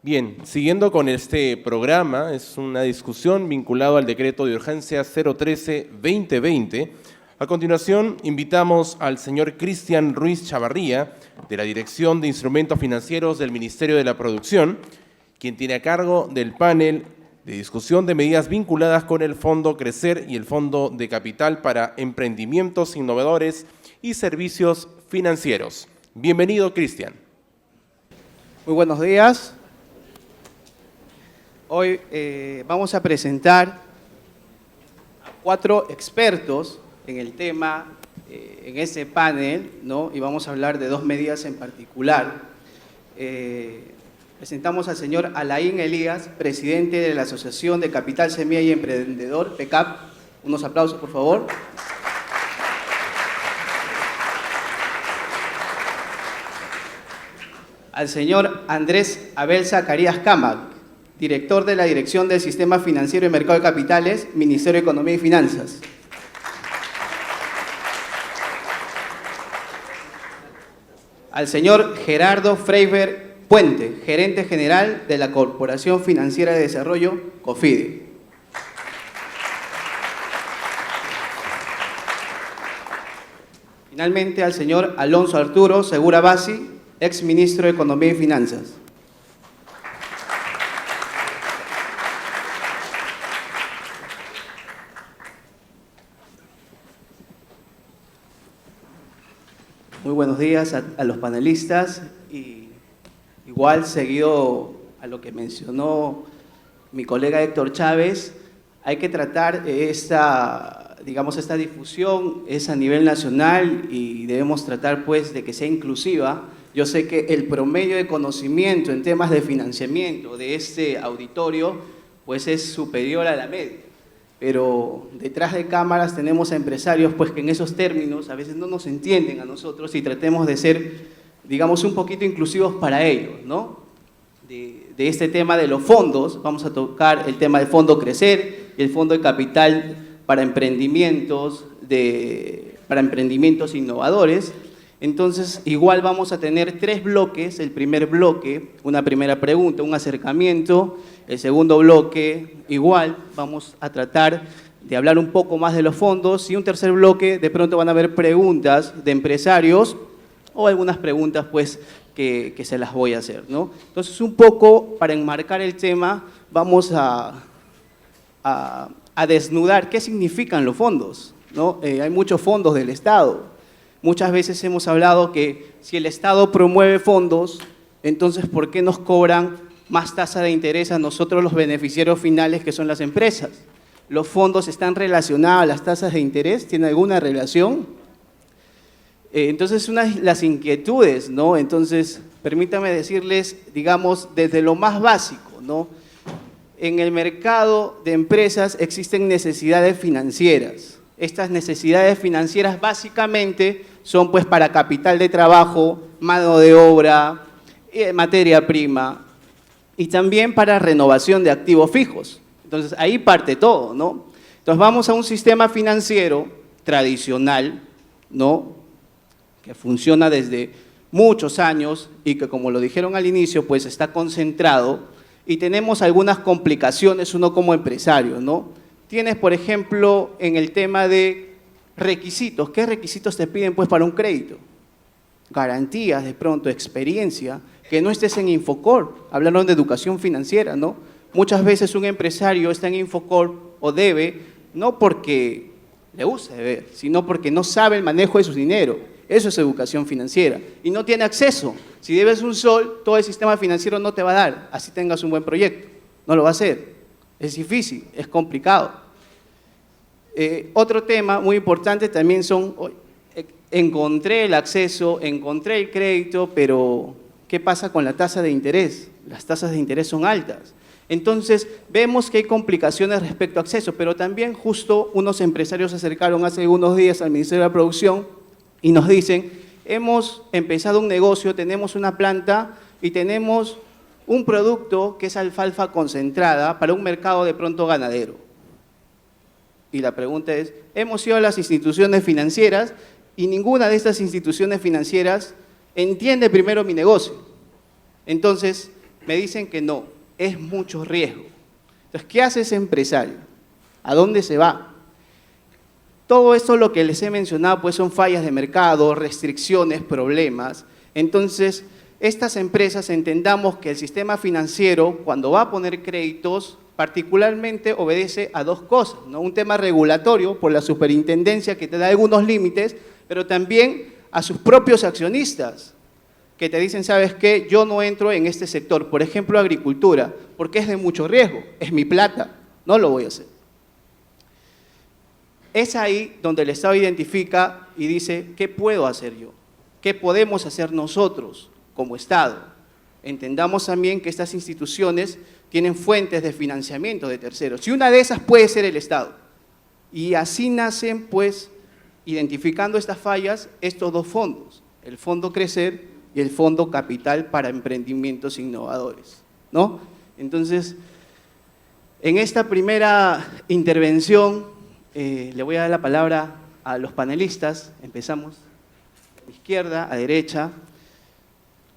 Bien, siguiendo con este programa, es una discusión vinculada al decreto de urgencia 013-2020. A continuación, invitamos al señor Cristian Ruiz Chavarría, de la Dirección de Instrumentos Financieros del Ministerio de la Producción, quien tiene a cargo del panel de discusión de medidas vinculadas con el Fondo Crecer y el Fondo de Capital para Emprendimientos Innovadores y Servicios Financieros. Bienvenido, Cristian. Muy buenos días. Hoy vamos a presentar a 4 expertos en el tema, en este panel, ¿no? Y vamos a hablar de 2 medidas en particular. Presentamos al señor Alain Elías, presidente de la Asociación de Capital Semilla y Emprendedor, PECAP. Unos aplausos, por favor. Al señor Andrés Abel Zacarías Cámac, director de la Dirección del Sistema Financiero y Mercado de Capitales, Ministerio de Economía y Finanzas. Al señor Gerardo Freiber Puente, gerente general de la Corporación Financiera de Desarrollo, COFIDE. Finalmente, al señor Alonso Arturo Segura Bassi, ex ministro de Economía y Finanzas. Muy buenos días a los panelistas y igual seguido a lo que mencionó mi colega Héctor Chávez, hay que tratar esta difusión es a nivel nacional y debemos tratar pues de que sea inclusiva. Yo sé que el promedio de conocimiento en temas de financiamiento de este auditorio pues es superior a la media. Pero detrás de cámaras tenemos a empresarios pues que en esos términos a veces no nos entienden a nosotros y tratemos de ser, digamos, un poquito inclusivos para ellos, ¿no? De este tema de los fondos, vamos a tocar el tema del Fondo Crecer, el Fondo de Capital para emprendimientos innovadores. Entonces, igual vamos a tener 3 bloques. El primer bloque, una primera pregunta, un acercamiento. El segundo bloque, igual, vamos a tratar de hablar un poco más de los fondos. Y un tercer bloque, de pronto van a haber preguntas de empresarios o algunas preguntas, pues, que se las voy a hacer, ¿no? Entonces, un poco para enmarcar el tema, vamos a desnudar qué significan los fondos, ¿no? Hay muchos fondos del Estado. Muchas veces hemos hablado que si el Estado promueve fondos, entonces ¿por qué nos cobran más tasa de interés a nosotros los beneficiarios finales que son las empresas? ¿Los fondos están relacionados a las tasas de interés? ¿Tiene alguna relación? Entonces, las inquietudes, ¿no? Entonces, permítame decirles, digamos, desde lo más básico, ¿no? En el mercado de empresas existen necesidades financieras. Estas necesidades financieras básicamente son pues para capital de trabajo, mano de obra, materia prima y también para renovación de activos fijos. Entonces ahí parte todo, ¿no? Entonces vamos a un sistema financiero tradicional, ¿no? Que funciona desde muchos años y que, como lo dijeron al inicio, pues está concentrado y tenemos algunas complicaciones uno como empresario, ¿no? Tienes, por ejemplo, en el tema de requisitos. ¿Qué requisitos te piden pues para un crédito? Garantías, de pronto, experiencia, que no estés en Infocorp. Hablaron de educación financiera, ¿no? Muchas veces un empresario está en Infocorp o debe, no porque le gusta deber, sino porque no sabe el manejo de su dinero. Eso es educación financiera. Y no tiene acceso. Si debes un sol, todo el sistema financiero no te va a dar, así tengas un buen proyecto. No lo va a hacer. Es difícil, es complicado. Otro tema muy importante también son, encontré el acceso, encontré el crédito, pero ¿qué pasa con la tasa de interés? Las tasas de interés son altas. Entonces, vemos que hay complicaciones respecto a acceso, pero también justo unos empresarios se acercaron hace unos días al Ministerio de la Producción y nos dicen, hemos empezado un negocio, tenemos una planta y tenemos un producto que es alfalfa concentrada para un mercado de pronto ganadero. Y la pregunta es, hemos ido a las instituciones financieras y ninguna de estas instituciones financieras entiende primero mi negocio. Entonces, me dicen que no, es mucho riesgo. Entonces, ¿qué hace ese empresario? ¿A dónde se va? Todo esto lo que les he mencionado pues son fallas de mercado, restricciones, problemas. Entonces, estas empresas entendamos que el sistema financiero, cuando va a poner créditos, particularmente obedece a dos cosas, ¿no? Un tema regulatorio por la superintendencia que te da algunos límites, pero también a sus propios accionistas que te dicen, ¿sabes qué? Yo no entro en este sector, por ejemplo, agricultura, porque es de mucho riesgo, es mi plata, no lo voy a hacer. Es ahí donde el Estado identifica y dice, ¿qué puedo hacer yo? ¿Qué podemos hacer nosotros como Estado? Entendamos también que estas instituciones tienen fuentes de financiamiento de terceros, y una de esas puede ser el Estado. Y así nacen, pues, identificando estas fallas, estos dos fondos, el Fondo Crecer y el Fondo Capital para Emprendimientos Innovadores, ¿no? Entonces, en esta primera intervención, le voy a dar la palabra a los panelistas. Empezamos de izquierda a derecha.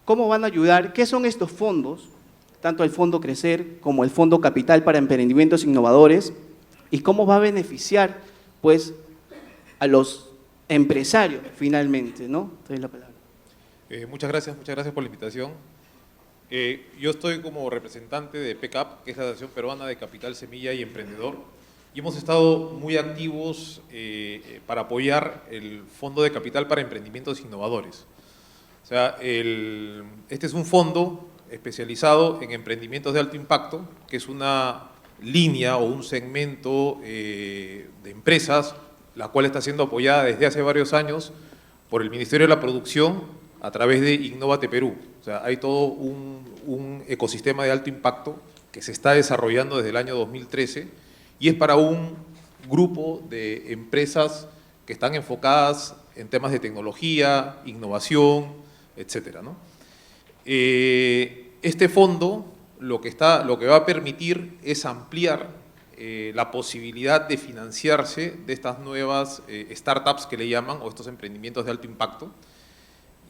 ¿Cómo van a ayudar? ¿Qué son estos fondos? Tanto el Fondo Crecer como el Fondo Capital para Emprendimientos Innovadores. ¿Y cómo va a beneficiar, pues, a los empresarios finalmente, ¿no? Te doy la palabra. Muchas gracias por la invitación. Yo estoy como representante de PECAP, que es la Asociación Peruana de Capital Semilla y Emprendedor, y hemos estado muy activos para apoyar el Fondo de Capital para Emprendimientos Innovadores. O sea, este es un fondo especializado en emprendimientos de alto impacto, que es una línea o un segmento de empresas, la cual está siendo apoyada desde hace varios años por el Ministerio de la Producción a través de Innovate Perú. O sea, hay todo un ecosistema de alto impacto que se está desarrollando desde el año 2013 y es para un grupo de empresas que están enfocadas en temas de tecnología, innovación, etcétera, ¿no? Este fondo lo que va a permitir es ampliar la posibilidad de financiarse de estas nuevas startups que le llaman, o estos emprendimientos de alto impacto.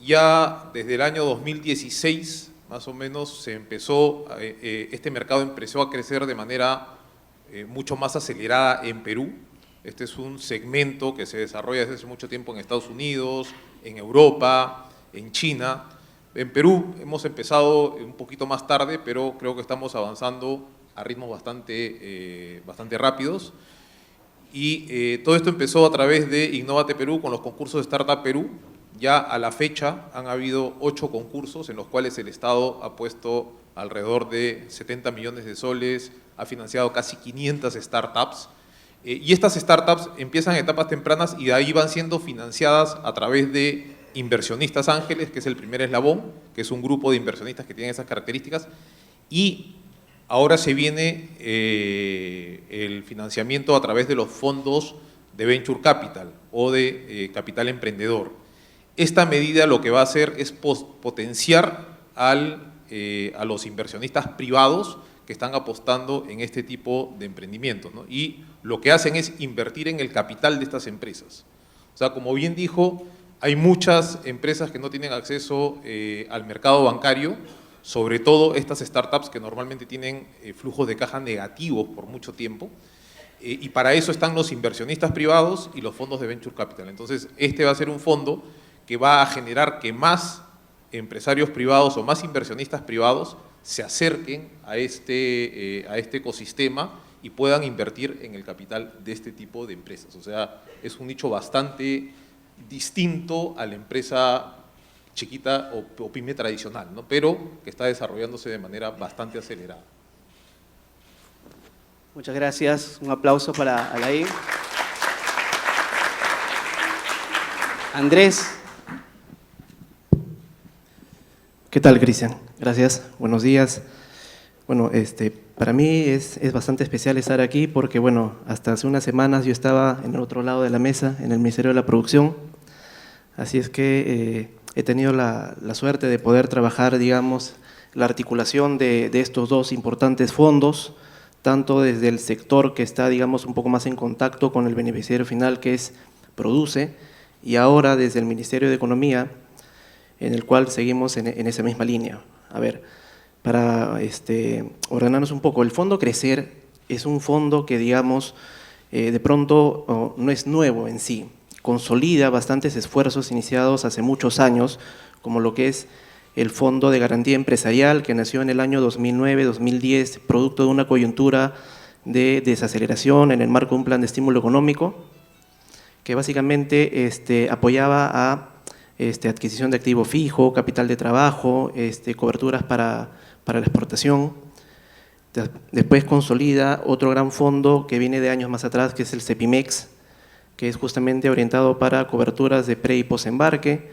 Ya desde el año 2016, más o menos, este mercado empezó a crecer de manera mucho más acelerada en Perú. Este es un segmento que se desarrolla desde hace mucho tiempo en Estados Unidos, en Europa, en China. En Perú hemos empezado un poquito más tarde, pero creo que estamos avanzando a ritmos bastante rápidos. Y todo esto empezó a través de Innovate Perú con los concursos de Startup Perú. Ya a la fecha han habido 8 concursos en los cuales el Estado ha puesto alrededor de 70 millones de soles, ha financiado casi 500 startups. Y estas startups empiezan en etapas tempranas y de ahí van siendo financiadas a través de inversionistas ángeles, que es el primer eslabón, que es un grupo de inversionistas que tienen esas características. Y ahora se viene el financiamiento a través de los fondos de Venture Capital o de Capital Emprendedor. Esta medida lo que va a hacer es potenciar a los inversionistas privados que están apostando en este tipo de emprendimientos, ¿no? Y lo que hacen es invertir en el capital de estas empresas. O sea, como bien dijo, hay muchas empresas que no tienen acceso al mercado bancario, sobre todo estas startups que normalmente tienen flujos de caja negativos por mucho tiempo, y para eso están los inversionistas privados y los fondos de Venture Capital. Entonces, este va a ser un fondo que va a generar que más empresarios privados o más inversionistas privados se acerquen a este ecosistema y puedan invertir en el capital de este tipo de empresas. O sea, es un nicho bastante distinto a la empresa chiquita o pyme tradicional, ¿no? Pero que está desarrollándose de manera bastante acelerada. Muchas gracias. Un aplauso para Alain. Andrés. ¿Qué tal, Cristian? Gracias, buenos días. Bueno, para mí es bastante especial estar aquí porque, bueno, hasta hace unas semanas yo estaba en el otro lado de la mesa, en el Ministerio de la Producción, así es que he tenido la suerte de poder trabajar, digamos, la articulación de estos dos importantes fondos, tanto desde el sector que está, digamos, un poco más en contacto con el beneficiario final, que es Produce, y ahora desde el Ministerio de Economía, en el cual seguimos en esa misma línea. A ver, ordenarnos un poco. El Fondo Crecer es un fondo que, digamos, de pronto no es nuevo en sí, consolida bastantes esfuerzos iniciados hace muchos años, como lo que es el Fondo de Garantía Empresarial, que nació en el año 2009-2010, producto de una coyuntura de desaceleración en el marco de un plan de estímulo económico, que básicamente apoyaba a adquisición de activo fijo, capital de trabajo, coberturas para la exportación. Después consolida otro gran fondo que viene de años más atrás, que es el CEPIMEX, que es justamente orientado para coberturas de pre- y posembarque.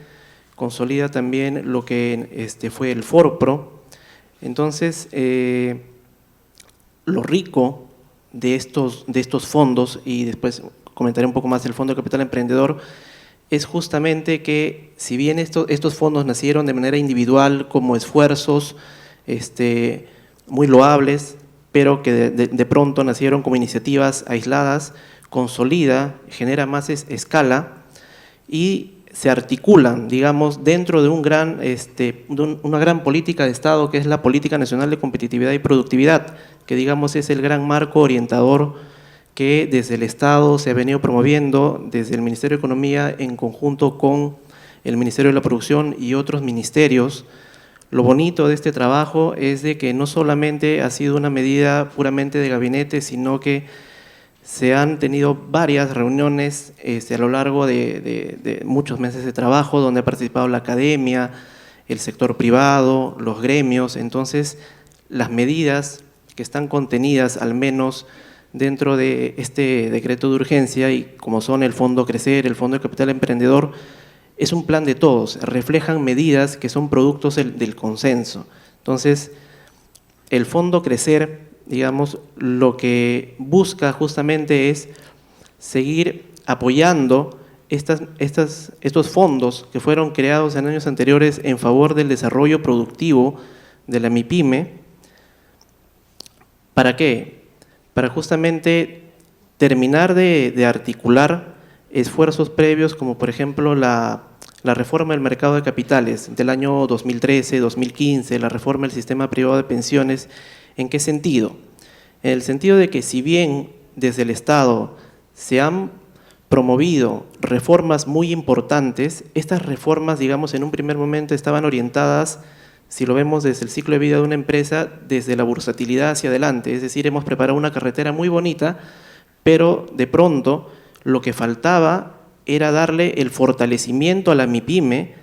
Consolida también lo que fue el FORPRO. Entonces, lo rico de estos fondos, y después comentaré un poco más del Fondo de Capital Emprendedor, es justamente que si bien estos fondos nacieron de manera individual como esfuerzos muy loables, pero que de pronto nacieron como iniciativas aisladas, consolida, genera más escala y se articulan, digamos, dentro de una gran política de Estado, que es la Política Nacional de Competitividad y Productividad, que, digamos, es el gran marco orientador que desde el Estado se ha venido promoviendo, desde el Ministerio de Economía en conjunto con el Ministerio de la Producción y otros ministerios. Lo bonito de este trabajo es de que no solamente ha sido una medida puramente de gabinete, sino que se han tenido varias reuniones a lo largo de muchos meses de trabajo, donde ha participado la academia, el sector privado, los gremios. Entonces, las medidas que están contenidas, al menos dentro de este decreto de urgencia, y como son el Fondo Crecer, el Fondo de Capital Emprendedor, es un plan de todos, reflejan medidas que son productos del consenso. Entonces, el Fondo Crecer, digamos, lo que busca justamente es seguir apoyando estos fondos que fueron creados en años anteriores en favor del desarrollo productivo de la MIPYME. ¿Para qué? Para justamente terminar de articular esfuerzos previos, como por ejemplo la reforma del mercado de capitales del año 2013, 2015, la reforma del sistema privado de pensiones. ¿En qué sentido? En el sentido de que si bien desde el Estado se han promovido reformas muy importantes, estas reformas, digamos, en un primer momento estaban orientadas, si lo vemos desde el ciclo de vida de una empresa, desde la bursatilidad hacia adelante. Es decir, hemos preparado una carretera muy bonita, pero de pronto lo que faltaba era darle el fortalecimiento a la MIPYME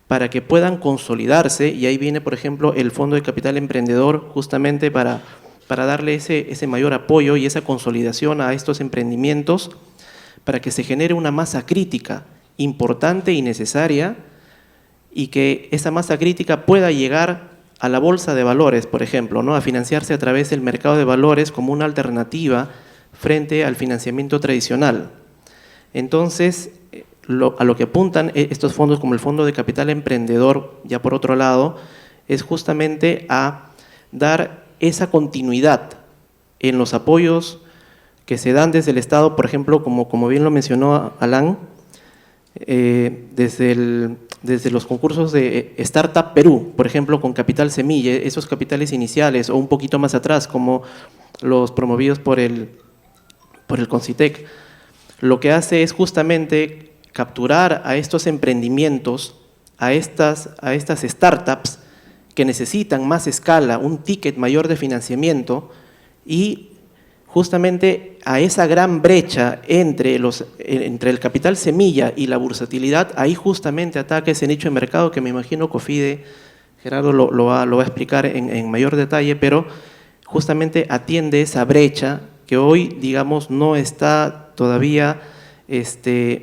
para que puedan consolidarse, y ahí viene, por ejemplo, el Fondo de Capital Emprendedor, justamente para darle ese mayor apoyo y esa consolidación a estos emprendimientos, para que se genere una masa crítica importante y necesaria, y que esa masa crítica pueda llegar a la bolsa de valores, por ejemplo, ¿no? A financiarse a través del mercado de valores como una alternativa frente al financiamiento tradicional. Entonces, a lo que apuntan estos fondos, como el Fondo de Capital Emprendedor, ya por otro lado, es justamente a dar esa continuidad en los apoyos que se dan desde el Estado, por ejemplo, como bien lo mencionó Alan, desde los concursos de Startup Perú, por ejemplo, con Capital Semilla, esos capitales iniciales, o un poquito más atrás, como los promovidos por el Concitec. Lo que hace es justamente capturar a estos emprendimientos, a estas startups que necesitan más escala, un ticket mayor de financiamiento, y justamente a esa gran brecha entre el capital semilla y la bursatilidad, ahí justamente ataca ese nicho de mercado que me imagino Cofide, Gerardo lo va a explicar en mayor detalle, pero justamente atiende esa brecha que hoy, digamos, no está todavía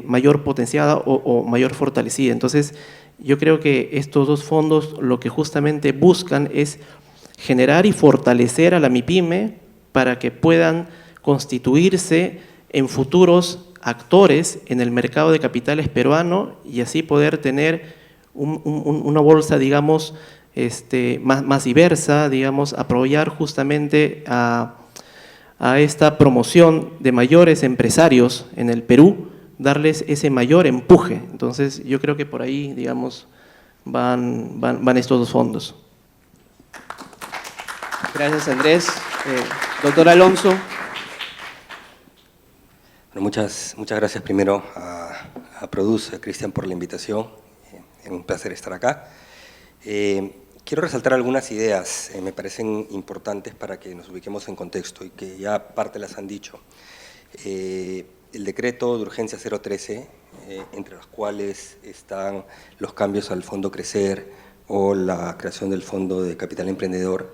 mayor potenciada o mayor fortalecida. Entonces, yo creo que estos dos fondos lo que justamente buscan es generar y fortalecer a la MIPYME para que puedan constituirse en futuros actores en el mercado de capitales peruano, y así poder tener una bolsa, digamos, más diversa, digamos, apoyar justamente a esta promoción de mayores empresarios en el Perú, darles ese mayor empuje. Entonces, yo creo que por ahí, digamos, van estos dos fondos. Gracias, Andrés. Doctor Alonso. Bueno, muchas gracias primero a Produce, a Cristian, por la invitación. Es un placer estar acá. Quiero resaltar algunas ideas, me parecen importantes para que nos ubiquemos en contexto y que ya parte las han dicho. El decreto de urgencia 013, entre los cuales están los cambios al Fondo Crecer o la creación del Fondo de Capital Emprendedor,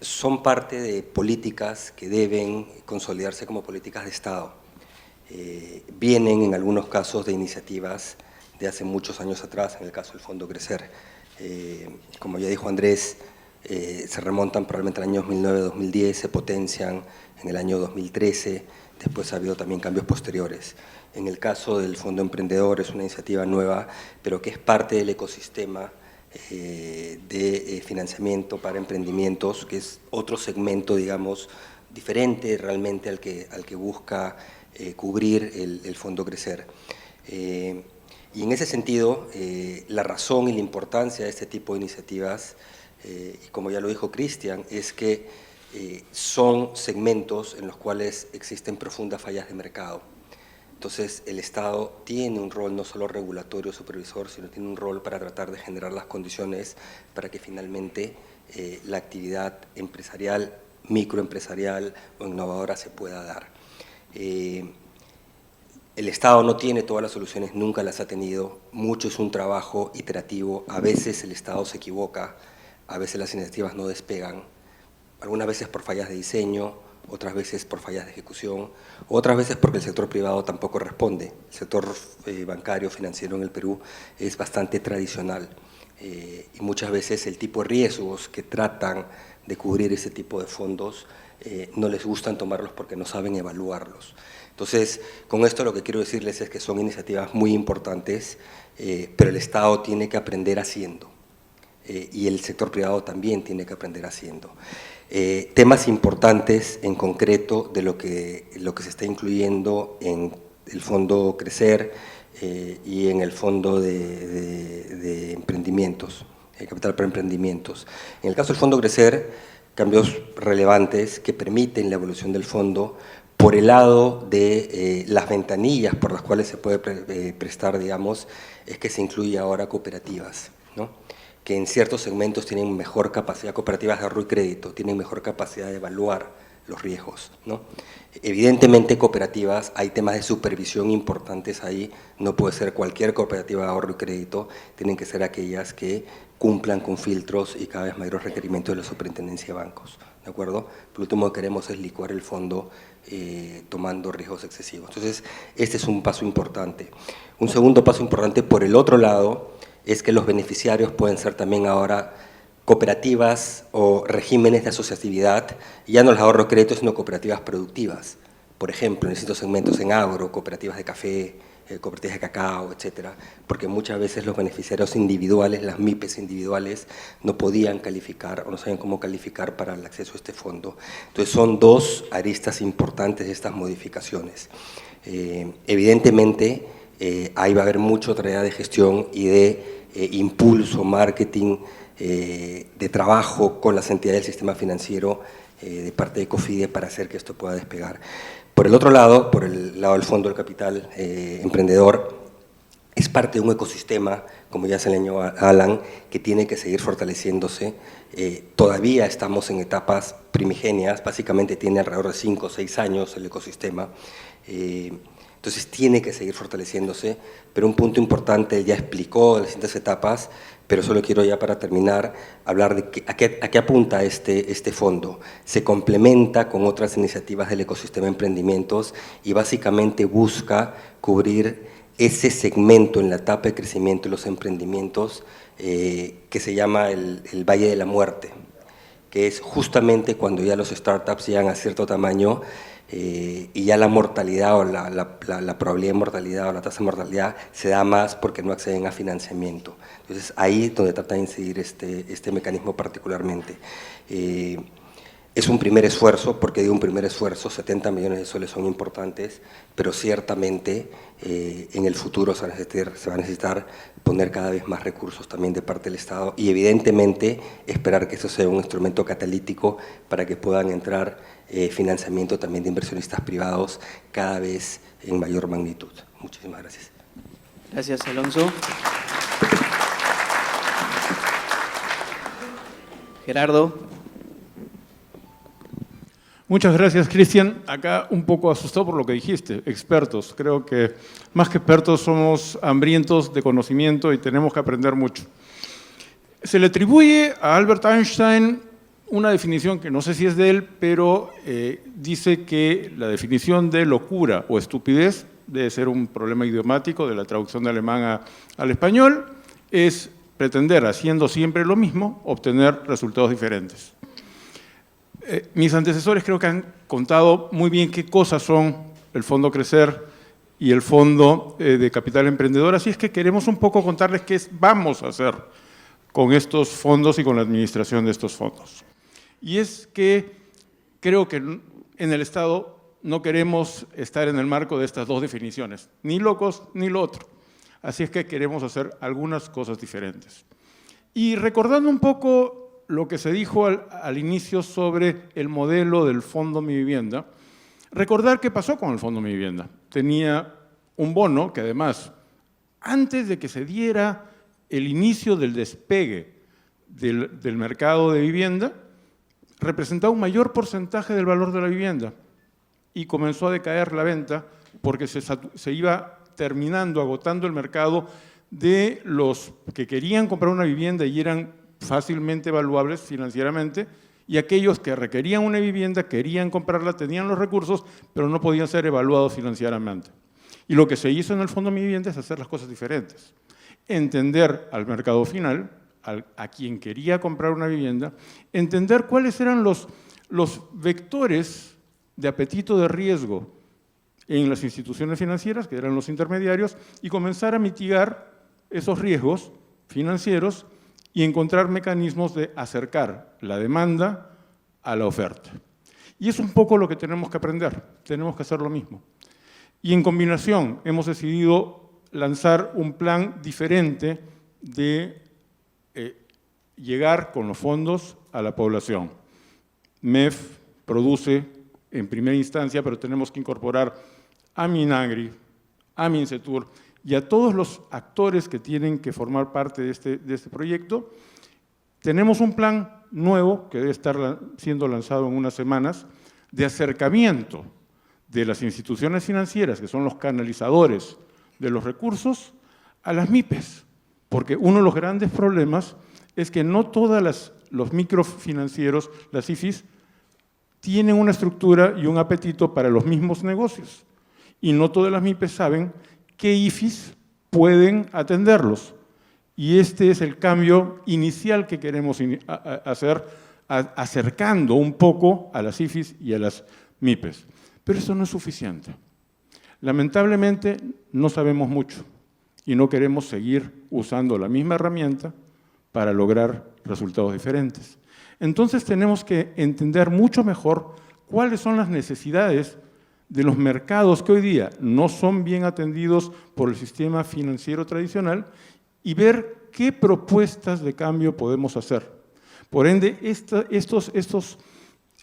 son parte de políticas que deben consolidarse como políticas de Estado. Vienen en algunos casos de iniciativas de hace muchos años atrás, en el caso del Fondo Crecer. Como ya dijo Andrés, se remontan probablemente al año 2009-2010, se potencian en el año 2013, después ha habido también cambios posteriores. En el caso del Fondo Emprendedor es una iniciativa nueva, pero que es parte del ecosistema de financiamiento para emprendimientos, que es otro segmento, digamos, diferente realmente al que busca cubrir el Fondo Crecer. Y en ese sentido, la razón y la importancia de este tipo de iniciativas, y como ya lo dijo Cristian, es que son segmentos en los cuales existen profundas fallas de mercado. Entonces, el Estado tiene un rol no solo regulatorio, supervisor, sino tiene un rol para tratar de generar las condiciones para que finalmente la actividad empresarial, microempresarial o innovadora se pueda dar. El Estado no tiene todas las soluciones, nunca las ha tenido, mucho es un trabajo iterativo, a veces el Estado se equivoca, a veces las iniciativas no despegan, algunas veces por fallas de diseño, otras veces por fallas de ejecución, otras veces porque el sector privado tampoco responde. El sector bancario, financiero en el Perú es bastante tradicional y muchas veces el tipo de riesgos que tratan de cubrir ese tipo de fondos no les gustan tomarlos porque no saben evaluarlos. Entonces, con esto lo que quiero decirles es que son iniciativas muy importantes, pero el Estado tiene que aprender haciendo y el sector privado también tiene que aprender haciendo. Temas importantes en concreto de lo que se está incluyendo en el Fondo Crecer y en el Fondo de Emprendimientos, Capital para Emprendimientos. En el caso del Fondo Crecer, cambios relevantes que permiten la evolución del fondo por el lado de las ventanillas por las cuales se puede prestar, digamos, es que se incluye ahora cooperativas, ¿no? Que en ciertos segmentos tienen mejor capacidad, cooperativas de ahorro y crédito, tienen mejor capacidad de evaluar los riesgos, ¿no? Evidentemente, cooperativas, hay temas de supervisión importantes ahí, no puede ser cualquier cooperativa de ahorro y crédito, tienen que ser aquellas que cumplan con filtros y cada vez mayores requerimientos de la superintendencia de bancos, ¿de acuerdo? Por último, lo que queremos es licuar el fondo tomando riesgos excesivos. Entonces, este es un paso importante. Un segundo paso importante por el otro lado es que los beneficiarios pueden ser también ahora cooperativas o regímenes de asociatividad, ya no los ahorro créditos, sino cooperativas productivas. Por ejemplo, en distintos segmentos en agro, cooperativas de café, cooperativas de cacao, etcétera, porque muchas veces los beneficiarios individuales, las MIPES individuales, no podían calificar o no sabían cómo calificar para el acceso a este fondo. Entonces, son dos aristas importantes de estas modificaciones. Evidentemente, ahí va a haber mucha tarea de gestión y de impulso, marketing, de trabajo con las entidades del sistema financiero de parte de COFIDE para hacer que esto pueda despegar. Por el otro lado, por el lado del Fondo del Capital Emprendedor, es parte de un ecosistema, como ya señaló Alan, que tiene que seguir fortaleciéndose. Todavía estamos en etapas primigenias, básicamente tiene alrededor de 5 o 6 años el ecosistema. Entonces tiene que seguir fortaleciéndose, pero un punto importante, él ya explicó las distintas etapas, pero solo quiero ya para terminar hablar de a qué apunta este fondo. Se complementa con otras iniciativas del ecosistema de emprendimientos y básicamente busca cubrir ese segmento en la etapa de crecimiento de los emprendimientos que se llama el Valle de la Muerte, que es justamente cuando ya los startups llegan a cierto tamaño y ya la mortalidad o la probabilidad de mortalidad o la tasa de mortalidad se da más porque no acceden a financiamiento. Entonces, ahí es donde trata de incidir este mecanismo particularmente. Es un primer esfuerzo, porque digo un primer esfuerzo, 70 millones de soles son importantes, pero ciertamente en el futuro se va a necesitar poner cada vez más recursos también de parte del Estado y evidentemente esperar que eso sea un instrumento catalítico para que puedan entrar financiamiento también de inversionistas privados cada vez en mayor magnitud. Muchísimas gracias. Gracias, Alonso. Gerardo. Muchas gracias, Cristian. Acá un poco asustado por lo que dijiste, expertos. Creo que más que expertos somos hambrientos de conocimiento y tenemos que aprender mucho. Se le atribuye a Albert Einstein una definición que no sé si es de él, pero dice que la definición de locura o estupidez debe ser un problema idiomático de la traducción de alemán al español, es pretender, haciendo siempre lo mismo, obtener resultados diferentes. Mis antecesores creo que han contado muy bien qué cosas son el Fondo Crecer y el Fondo de Capital Emprendedor, así es que queremos un poco contarles qué vamos a hacer con estos fondos y con la administración de estos fondos. Y es que creo que en el Estado no queremos estar en el marco de estas dos definiciones, ni locos ni lo otro, así es que queremos hacer algunas cosas diferentes. Y recordando un poco lo que se dijo al inicio sobre el modelo del Fondo Mi Vivienda, recordar qué pasó con el Fondo Mi Vivienda. Tenía un bono que además, antes de que se diera el inicio del despegue del mercado de vivienda, representaba un mayor porcentaje del valor de la vivienda y comenzó a decaer la venta porque se iba terminando, agotando el mercado de los que querían comprar una vivienda y eran fácilmente evaluables financieramente, y aquellos que requerían una vivienda, querían comprarla, tenían los recursos, pero no podían ser evaluados financieramente. Y lo que se hizo en el Fondo Mi Vivienda es hacer las cosas diferentes. Entender al mercado final, a quien quería comprar una vivienda, entender cuáles eran los vectores de apetito de riesgo en las instituciones financieras, que eran los intermediarios, y comenzar a mitigar esos riesgos financieros y encontrar mecanismos de acercar la demanda a la oferta. Y es un poco lo que tenemos que aprender, tenemos que hacer lo mismo. Y en combinación hemos decidido lanzar un plan diferente de llegar con los fondos a la población. MEF produce en primera instancia, pero tenemos que incorporar a Minagri, a Mincetur, y a todos los actores que tienen que formar parte de este proyecto. Tenemos un plan nuevo que debe estar siendo lanzado en unas semanas de acercamiento de las instituciones financieras, que son los canalizadores de los recursos, a las MIPES, porque uno de los grandes problemas es que no todos los microfinancieros, las IFIs, tienen una estructura y un apetito para los mismos negocios, y no todas las MIPES saben qué IFIs pueden atenderlos. Y este es el cambio inicial que queremos hacer, acercando un poco a las IFIs y a las MIPES. Pero eso no es suficiente. Lamentablemente no sabemos mucho y no queremos seguir usando la misma herramienta para lograr resultados diferentes. Entonces tenemos que entender mucho mejor cuáles son las necesidades de los mercados que hoy día no son bien atendidos por el sistema financiero tradicional y ver qué propuestas de cambio podemos hacer. Por ende, estos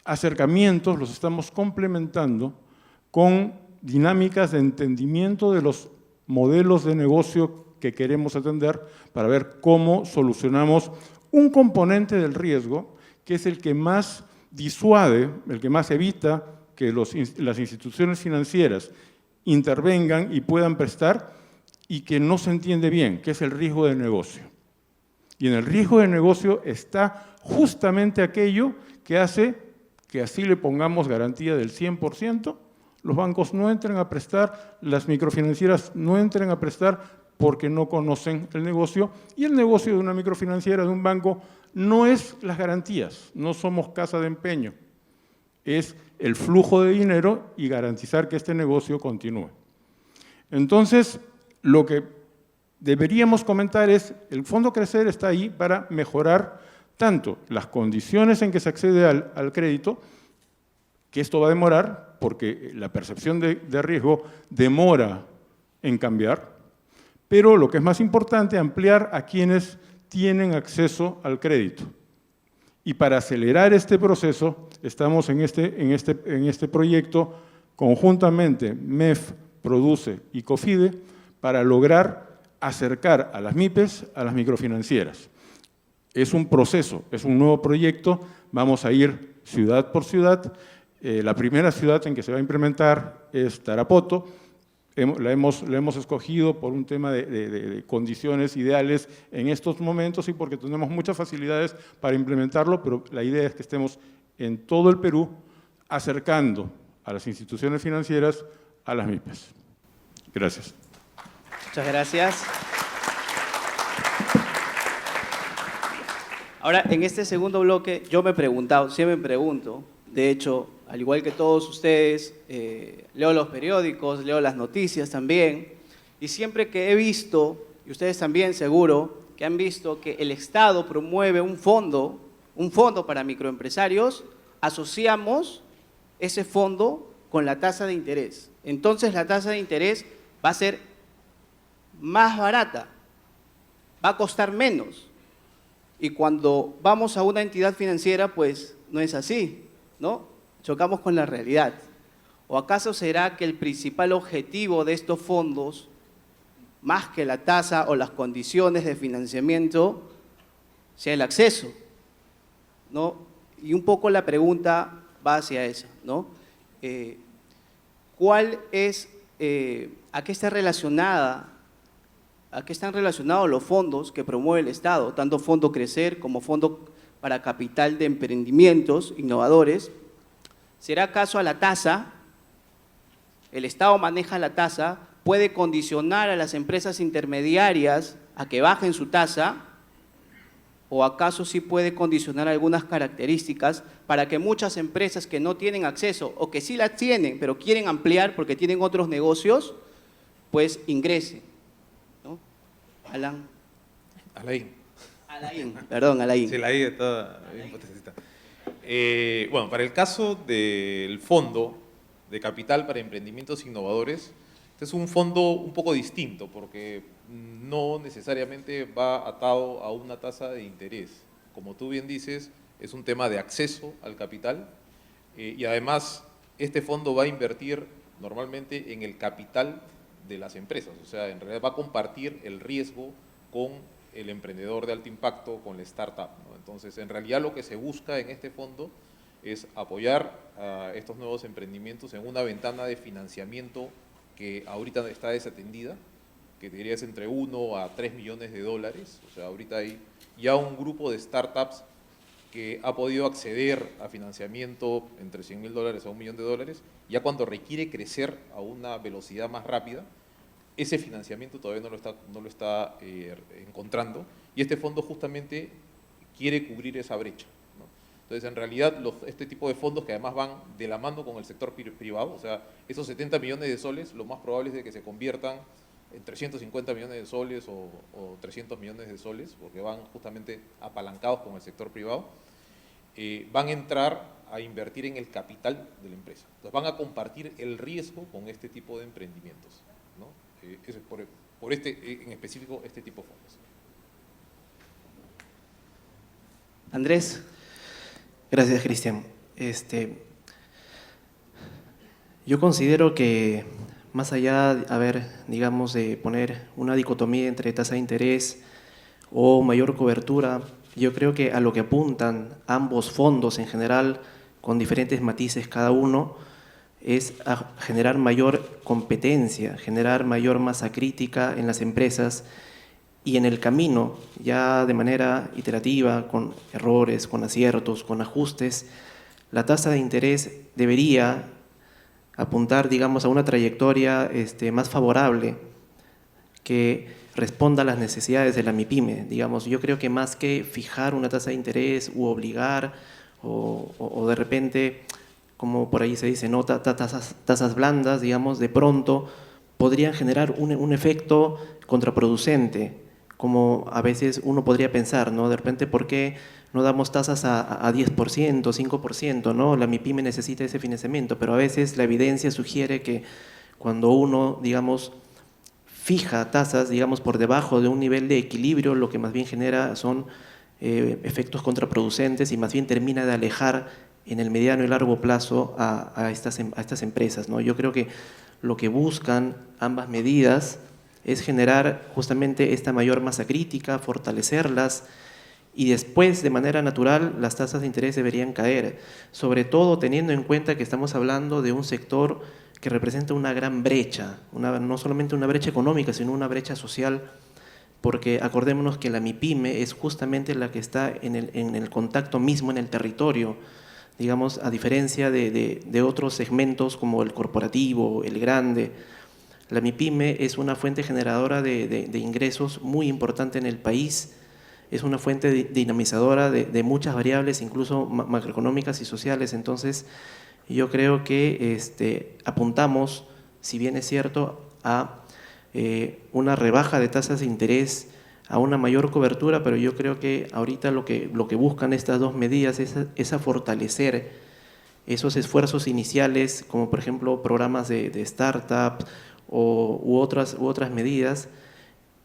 acercamientos los estamos complementando con dinámicas de entendimiento de los modelos de negocio que queremos atender para ver cómo solucionamos un componente del riesgo que es el que más disuade, el que más evita que las instituciones financieras intervengan y puedan prestar y que no se entiende bien, que es el riesgo de negocio. Y en el riesgo de negocio está justamente aquello que hace que así le pongamos garantía del 100%, los bancos no entren a prestar, las microfinancieras no entren a prestar porque no conocen el negocio, y el negocio de una microfinanciera, de un banco, no es las garantías, no somos casa de empeño, es el flujo de dinero y garantizar que este negocio continúe. Entonces, lo que deberíamos comentar es, el Fondo Crecer está ahí para mejorar tanto las condiciones en que se accede al crédito, que esto va a demorar porque la percepción de riesgo demora en cambiar, pero lo que es más importante, ampliar a quienes tienen acceso al crédito. Y para acelerar este proceso, estamos en este proyecto conjuntamente MEF, Produce y COFIDE para lograr acercar a las MIPES a las microfinancieras. Es un proceso, es un nuevo proyecto, vamos a ir ciudad por ciudad. La primera ciudad en que se va a implementar es Tarapoto. La hemos escogido por un tema de condiciones ideales en estos momentos y porque tenemos muchas facilidades para implementarlo, pero la idea es que estemos en todo el Perú acercando a las instituciones financieras a las MIPES. Gracias. Muchas gracias. Ahora, en este segundo bloque, yo me he preguntado, siempre me pregunto, de hecho, al igual que todos ustedes, leo los periódicos, leo las noticias también, y siempre que he visto, y ustedes también seguro, que han visto que el Estado promueve un fondo para microempresarios, asociamos ese fondo con la tasa de interés. Entonces la tasa de interés va a ser más barata, va a costar menos. Y cuando vamos a una entidad financiera, pues no es así, ¿no? Chocamos con la realidad. ¿O acaso será que el principal objetivo de estos fondos, más que la tasa o las condiciones de financiamiento, sea el acceso, ¿no? Y un poco la pregunta va hacia eso, ¿no? ¿Cuál es, a qué están relacionados los fondos que promueve el Estado, tanto Fondo Crecer como Fondo para Capital de Emprendimientos Innovadores? ¿Será acaso a la tasa? El Estado maneja la tasa, puede condicionar a las empresas intermediarias a que bajen su tasa, o acaso sí puede condicionar algunas características para que muchas empresas que no tienen acceso o que sí las tienen, pero quieren ampliar porque tienen otros negocios, pues ingresen, ¿no? Alain. Perdón, Alain. Sí, la I está bien potecita. Bueno, para el caso del Fondo de Capital para Emprendimientos Innovadores, este es un fondo un poco distinto porque no necesariamente va atado a una tasa de interés. Como tú bien dices, es un tema de acceso al capital y además este fondo va a invertir normalmente en el capital de las empresas, o sea, en realidad va a compartir el riesgo con el emprendedor de alto impacto, con la startup, ¿no? Entonces, en realidad lo que se busca en este fondo es apoyar a estos nuevos emprendimientos en una ventana de financiamiento que ahorita está desatendida, que diría es entre 1 a 3 millones de dólares. O sea, ahorita hay ya un grupo de startups que ha podido acceder a financiamiento entre 100.000 dólares a $1 millón. Ya cuando requiere crecer a una velocidad más rápida, ese financiamiento todavía no lo está encontrando, y este fondo justamente quiere cubrir esa brecha, ¿no? Entonces, en realidad, este tipo de fondos que además van de la mano con el sector privado, o sea, esos 70 millones de soles, lo más probable es de que se conviertan en 350 millones de soles o 300 millones de soles, porque van justamente apalancados con el sector privado, van a entrar a invertir en el capital de la empresa. Entonces, van a compartir el riesgo con este tipo de emprendimientos, ¿no? Eso es por en específico este tipo de fondos. Andrés. Gracias, Cristian. Yo considero que más allá, digamos, de poner una dicotomía entre tasa de interés o mayor cobertura, yo creo que a lo que apuntan ambos fondos en general, con diferentes matices cada uno, es a generar mayor competencia, generar mayor masa crítica en las empresas, y en el camino, ya de manera iterativa, con errores, con aciertos, con ajustes, la tasa de interés debería apuntar, digamos, a una trayectoria más favorable que responda a las necesidades de la MIPYME. Digamos, yo creo que más que fijar una tasa de interés u obligar o de repente, como por ahí se dice, ¿no? tasas blandas, digamos, de pronto podrían generar un efecto contraproducente, como a veces uno podría pensar, ¿no? De repente, ¿por qué no damos tasas a 10%, 5%, ¿no? La MIPYME necesita ese financiamiento, pero a veces la evidencia sugiere que cuando uno, digamos, fija tasas, digamos, por debajo de un nivel de equilibrio, lo que más bien genera son efectos contraproducentes y más bien termina de alejar en el mediano y largo plazo a estas empresas, ¿no? Yo creo que lo que buscan ambas medidas es generar justamente esta mayor masa crítica, fortalecerlas, y después, de manera natural, las tasas de interés deberían caer, sobre todo teniendo en cuenta que estamos hablando de un sector que representa una gran brecha, no solamente una brecha económica, sino una brecha social, porque acordémonos que la MIPYME es justamente la que está en el contacto mismo en el territorio, digamos, a diferencia de otros segmentos como el corporativo, el grande. La MIPYME es una fuente generadora de ingresos muy importante en el país, es una fuente dinamizadora de muchas variables, incluso macroeconómicas y sociales. Entonces, yo creo que apuntamos, si bien es cierto, a una rebaja de tasas de interés, a una mayor cobertura, pero yo creo que ahorita lo que buscan estas dos medidas es a fortalecer esos esfuerzos iniciales, como por ejemplo programas de startup u otras medidas,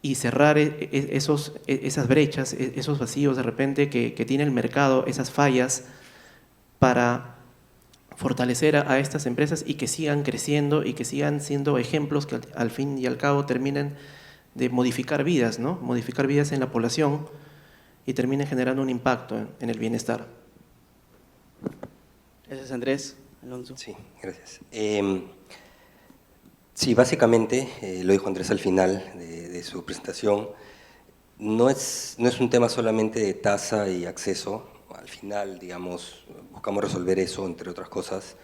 y cerrar esas brechas, esos vacíos de repente que tiene el mercado, esas fallas, para fortalecer a estas empresas y que sigan creciendo y que sigan siendo ejemplos que al fin y al cabo terminen de modificar vidas, ¿no? Modificar vidas en la población y terminen generando un impacto en el bienestar. Gracias, Andrés. Alonso. Sí, gracias. Sí, básicamente, lo dijo Andrés al final de su presentación, no es un tema solamente de tasa y acceso. Al final, digamos, buscamos resolver eso, entre otras cosas,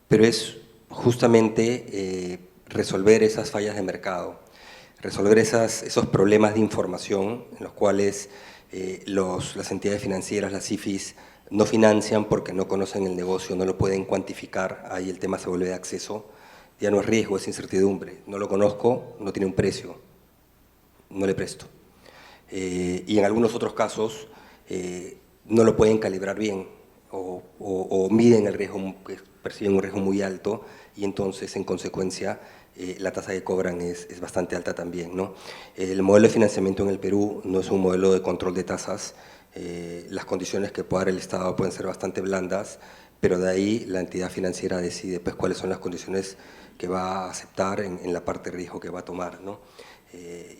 pero es justamente resolver esas fallas de mercado, resolver esos problemas de información en los cuales las entidades financieras, las IFIs, no financian porque no conocen el negocio, no lo pueden cuantificar, ahí el tema se vuelve de acceso. Ya no es riesgo, es incertidumbre. No lo conozco, no tiene un precio, no le presto. Y en algunos otros casos no lo pueden calibrar bien o miden el riesgo, perciben un riesgo muy alto y entonces, en consecuencia, la tasa que cobran es bastante alta también, ¿no? El modelo de financiamiento en el Perú no es un modelo de control de tasas. Las condiciones que pueda dar el Estado pueden ser bastante blandas, pero de ahí la entidad financiera decide pues, cuáles son las condiciones que va a aceptar en la parte de riesgo que va a tomar, ¿no?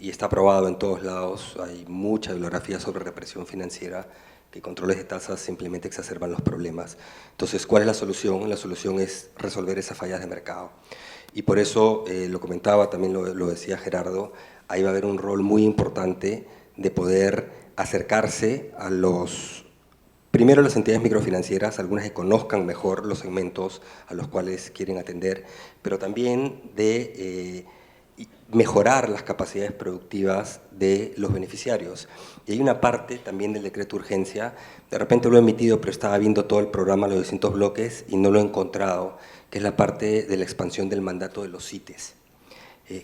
Y está aprobado en todos lados, hay mucha bibliografía sobre represión financiera, que controles de tasas simplemente exacerban los problemas. Entonces, ¿cuál es la solución? La solución es resolver esas fallas de mercado. Y por eso, lo comentaba, también lo decía Gerardo, ahí va a haber un rol muy importante de poder acercarse a primero las entidades microfinancieras, algunas que conozcan mejor los segmentos a los cuales quieren atender, pero también de mejorar las capacidades productivas de los beneficiarios. Y hay una parte también del decreto de urgencia, de repente lo he emitido, pero estaba viendo todo el programa, los distintos bloques, y no lo he encontrado, que es la parte de la expansión del mandato de los CITES,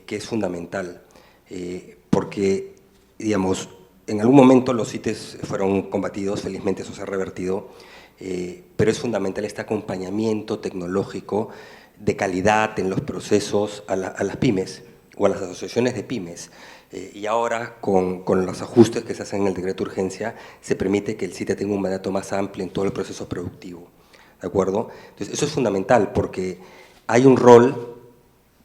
que es fundamental, porque, digamos, en algún momento los CITES fueron combatidos, felizmente eso se ha revertido, pero es fundamental este acompañamiento tecnológico de calidad en los procesos a las pymes o a las asociaciones de pymes. Y ahora, con los ajustes que se hacen en el decreto de urgencia, se permite que el CITE tenga un mandato más amplio en todo el proceso productivo, ¿de acuerdo? Entonces, eso es fundamental porque hay un rol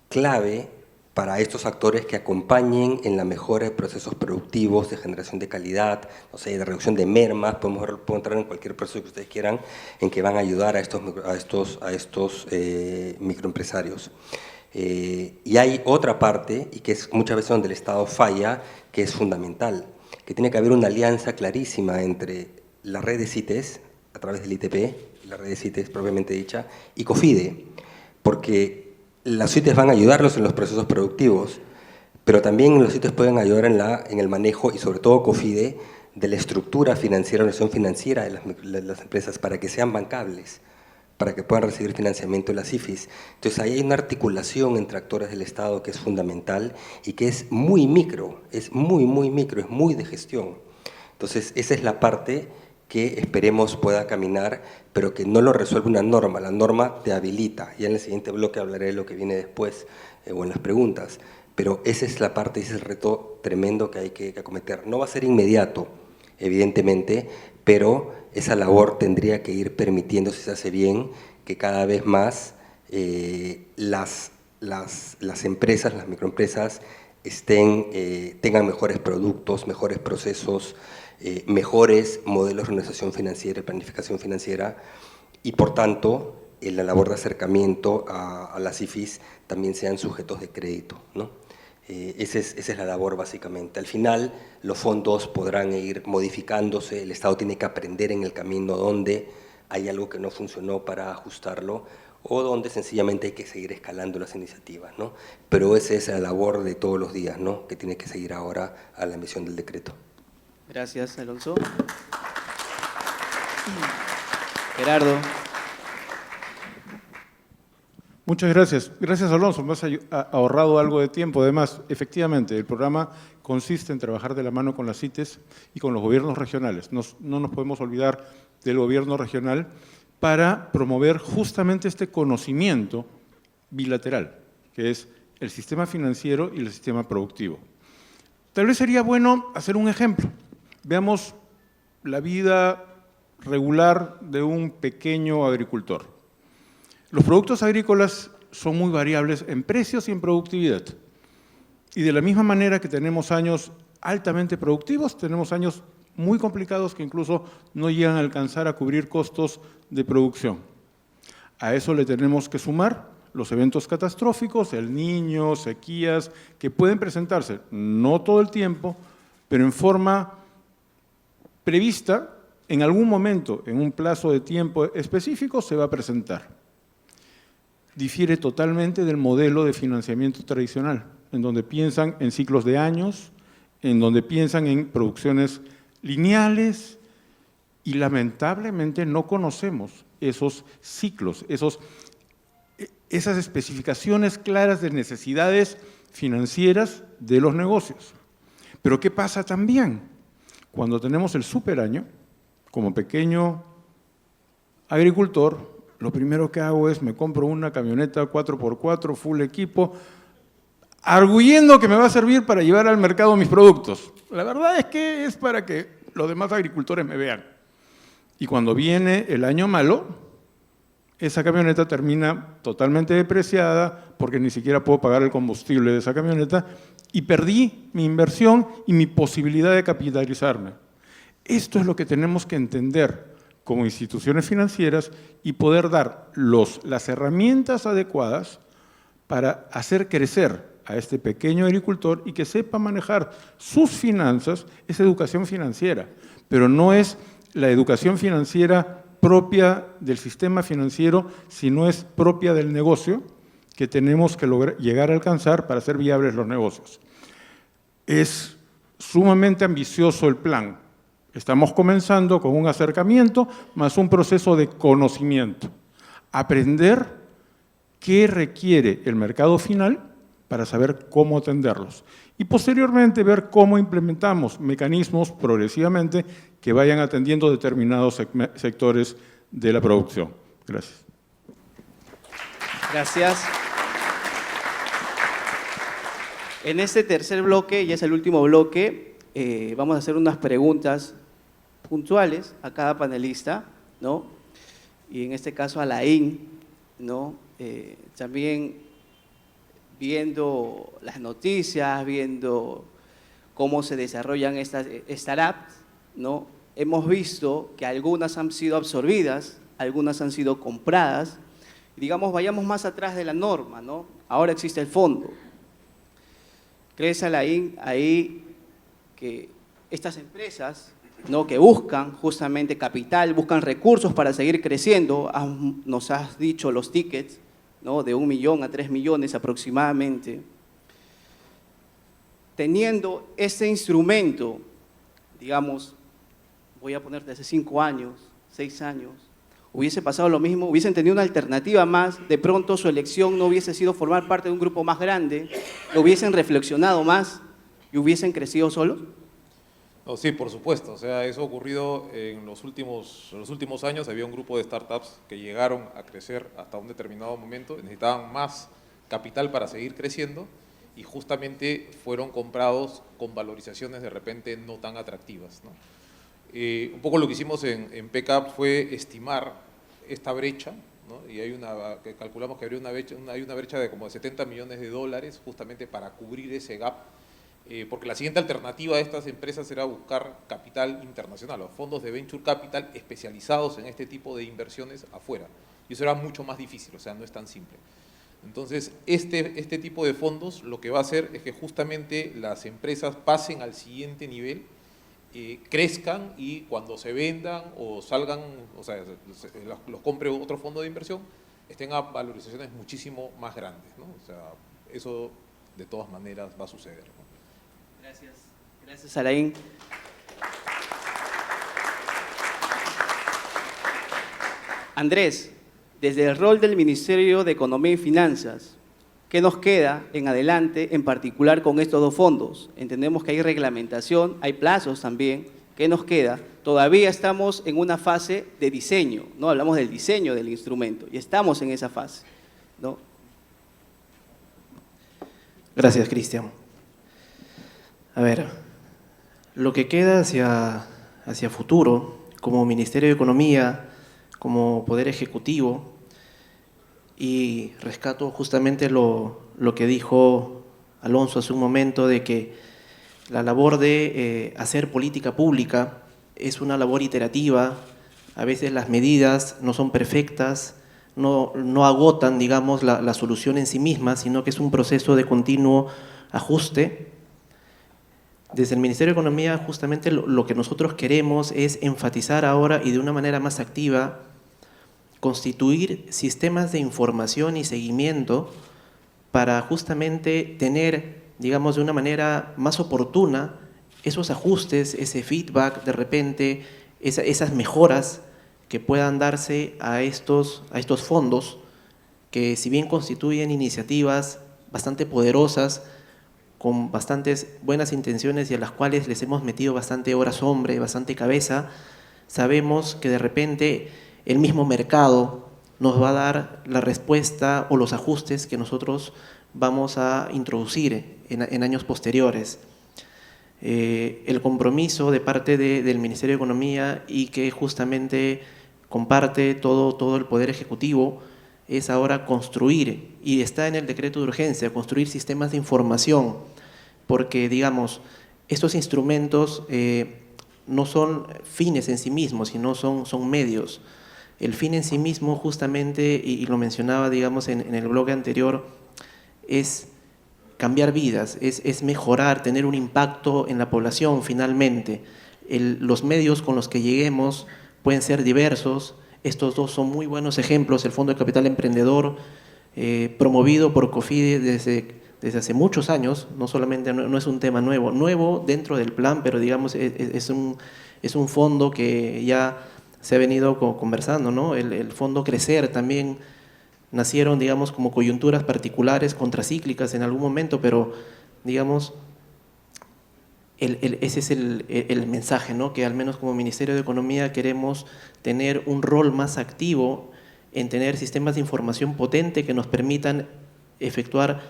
clave para estos actores que acompañen en la mejora de procesos productivos, de generación de calidad, no sé, de reducción de mermas, podemos entrar en cualquier proceso que ustedes quieran, en que van a ayudar a estos microempresarios. Y hay otra parte, y que es muchas veces donde el Estado falla, que es fundamental, que tiene que haber una alianza clarísima entre la red de CITES, a través del ITP, la red de CITES propiamente dicha, y COFIDE, porque las CITES van a ayudarlos en los procesos productivos, pero también los CITES pueden ayudar en el manejo, y sobre todo COFIDE, de la estructura financiera, la organización financiera de las empresas, para que sean bancables, para que puedan recibir financiamiento de las IFIs. Entonces ahí hay una articulación entre actores del Estado que es fundamental y que es muy micro, es muy micro, es muy de gestión. Entonces, esa es la parte que esperemos pueda caminar, pero que no lo resuelve una norma. La norma te habilita. Ya en el siguiente bloque hablaré de lo que viene después, o en las preguntas. Pero esa es la parte, ese es el reto tremendo que hay que acometer. No va a ser inmediato, evidentemente, pero esa labor tendría que ir permitiendo, si se hace bien, que cada vez más las empresas, las microempresas, tengan mejores productos, mejores procesos, mejores modelos de organización financiera y planificación financiera, y por tanto, en la labor de acercamiento a las IFIs también sean sujetos de crédito, ¿no? Esa es la labor básicamente. Al final los fondos podrán ir modificándose, el Estado tiene que aprender en el camino donde hay algo que no funcionó para ajustarlo o donde sencillamente hay que seguir escalando las iniciativas, ¿no? Pero esa es la labor de todos los días, ¿no? Que tiene que seguir ahora a la emisión del decreto. Gracias, Alonso. Gerardo. Muchas gracias. Gracias, Alonso. Me has ahorrado algo de tiempo. Además, efectivamente, el programa consiste en trabajar de la mano con las CITES y con los gobiernos regionales. No nos podemos olvidar del gobierno regional para promover justamente este conocimiento bilateral, que es el sistema financiero y el sistema productivo. Tal vez sería bueno hacer un ejemplo. Veamos la vida regular de un pequeño agricultor. Los productos agrícolas son muy variables en precios y en productividad. Y de la misma manera que tenemos años altamente productivos, tenemos años muy complicados que incluso no llegan a alcanzar a cubrir costos de producción. A eso le tenemos que sumar los eventos catastróficos, El Niño, sequías, que pueden presentarse, no todo el tiempo, pero en forma prevista, en algún momento, en un plazo de tiempo específico, se va a presentar. Difiere totalmente del modelo de financiamiento tradicional, en donde piensan en ciclos de años, en donde piensan en producciones lineales y lamentablemente no conocemos esos ciclos, esas especificaciones claras de necesidades financieras de los negocios. Pero ¿qué pasa también? Cuando tenemos el superaño, como pequeño agricultor, lo primero que hago es me compro una camioneta 4x4, full equipo, arguyendo que me va a servir para llevar al mercado mis productos. La verdad es que es para que los demás agricultores me vean. Y cuando viene el año malo, esa camioneta termina totalmente depreciada porque ni siquiera puedo pagar el combustible de esa camioneta y perdí mi inversión y mi posibilidad de capitalizarme. Esto es lo que tenemos que entender como instituciones financieras y poder dar las herramientas adecuadas para hacer crecer a este pequeño agricultor y que sepa manejar sus finanzas. Es educación financiera, pero no es la educación financiera propia del sistema financiero, sino es propia del negocio que tenemos que llegar a alcanzar para hacer viables los negocios. Es sumamente ambicioso el plan. Estamos comenzando con un acercamiento más un proceso de conocimiento. Aprender qué requiere el mercado final para saber cómo atenderlos. Y posteriormente ver cómo implementamos mecanismos progresivamente que vayan atendiendo determinados sectores de la producción. Gracias. Gracias. En este tercer bloque, y es el último bloque, vamos a hacer unas preguntas puntuales a cada panelista, ¿no? Y en este caso a Laín, ¿no? También viendo las noticias, viendo cómo se desarrollan estas startups, ¿no? Hemos visto que algunas han sido absorbidas, algunas han sido compradas. Digamos, vayamos más atrás de la norma, ¿no? Ahora existe el fondo. ¿Crees, Alain, ahí que estas empresas, ¿no?, que buscan justamente capital, buscan recursos para seguir creciendo, nos has dicho los tickets, ¿no?, de 1 millón a 3 millones aproximadamente, teniendo este instrumento, digamos, voy a ponerte hace 5 años, 6 años, hubiese pasado lo mismo, hubiesen tenido una alternativa más, de pronto su elección no hubiese sido formar parte de un grupo más grande, lo hubiesen reflexionado más y hubiesen crecido solos? No, sí, por supuesto. O sea, eso ha ocurrido en los últimos años. Había un grupo de startups que llegaron a crecer hasta un determinado momento, necesitaban más capital para seguir creciendo y justamente fueron comprados con valorizaciones de repente no tan atractivas, ¿no? Un poco lo que hicimos en PCAP fue estimar esta brecha, ¿no? Y que calculamos que hay una brecha de como de $70 millones justamente para cubrir ese gap. Porque la siguiente alternativa de estas empresas era buscar capital internacional o fondos de venture capital especializados en este tipo de inversiones afuera. Y eso era mucho más difícil, o sea, no es tan simple. Entonces, este tipo de fondos lo que va a hacer es que justamente las empresas pasen al siguiente nivel, crezcan y cuando se vendan o salgan, o sea, los compre otro fondo de inversión, estén a valorizaciones muchísimo más grandes, ¿no? O sea, eso de todas maneras va a suceder, ¿no? Gracias, Alain. Andrés, desde el rol del Ministerio de Economía y Finanzas, ¿qué nos queda en adelante, en particular con estos dos fondos? Entendemos que hay reglamentación, hay plazos también. ¿Qué nos queda? Todavía estamos en una fase de diseño, ¿no? Hablamos del diseño del instrumento y estamos en esa fase, ¿no? Gracias, Cristian. A ver, lo que queda hacia futuro, como Ministerio de Economía, como Poder Ejecutivo, y rescato justamente lo que dijo Alonso hace un momento, de que la labor de hacer política pública es una labor iterativa. A veces las medidas no son perfectas, no agotan, digamos, la solución en sí misma, sino que es un proceso de continuo ajuste. Desde el Ministerio de Economía, justamente lo que nosotros queremos es enfatizar ahora y de una manera más activa, constituir sistemas de información y seguimiento para justamente tener, digamos, de una manera más oportuna esos ajustes, ese feedback, de repente, esas mejoras que puedan darse a estos fondos, que si bien constituyen iniciativas bastante poderosas, con bastantes buenas intenciones y a las cuales les hemos metido bastante horas hombre, bastante cabeza, sabemos que de repente el mismo mercado nos va a dar la respuesta o los ajustes que nosotros vamos a introducir en años posteriores. El compromiso de parte del Ministerio de Economía y que justamente comparte todo el Poder Ejecutivo es ahora construir, y está en el decreto de urgencia, construir sistemas de información, porque, digamos, estos instrumentos no son fines en sí mismos, sino son medios. El fin en sí mismo, justamente, y lo mencionaba, digamos, en el bloque anterior, es cambiar vidas, es mejorar, tener un impacto en la población finalmente. Los medios con los que lleguemos pueden ser diversos. Estos dos son muy buenos ejemplos. El Fondo de Capital Emprendedor, promovido por COFIDE desde hace muchos años, no solamente no es un tema nuevo dentro del plan, pero digamos es un fondo que ya se ha venido conversando, ¿no? El Fondo Crecer también nacieron, digamos, como coyunturas particulares, contracíclicas en algún momento, pero digamos, ese es el mensaje, ¿no? Que al menos como Ministerio de Economía queremos tener un rol más activo en tener sistemas de información potente que nos permitan efectuar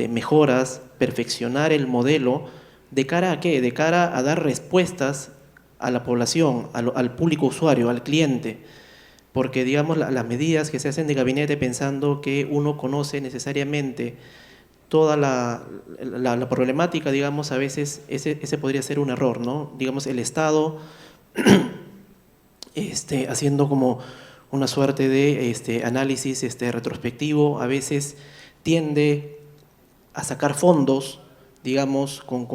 mejoras, perfeccionar el modelo. ¿De cara a qué? De cara a dar respuestas a la población, al público usuario, al cliente. Porque, digamos, las medidas que se hacen de gabinete pensando que uno conoce necesariamente toda la problemática, digamos, a veces ese podría ser un error, ¿no? Digamos, el Estado haciendo como una suerte de análisis retrospectivo, a veces tiende a sacar fondos, digamos, con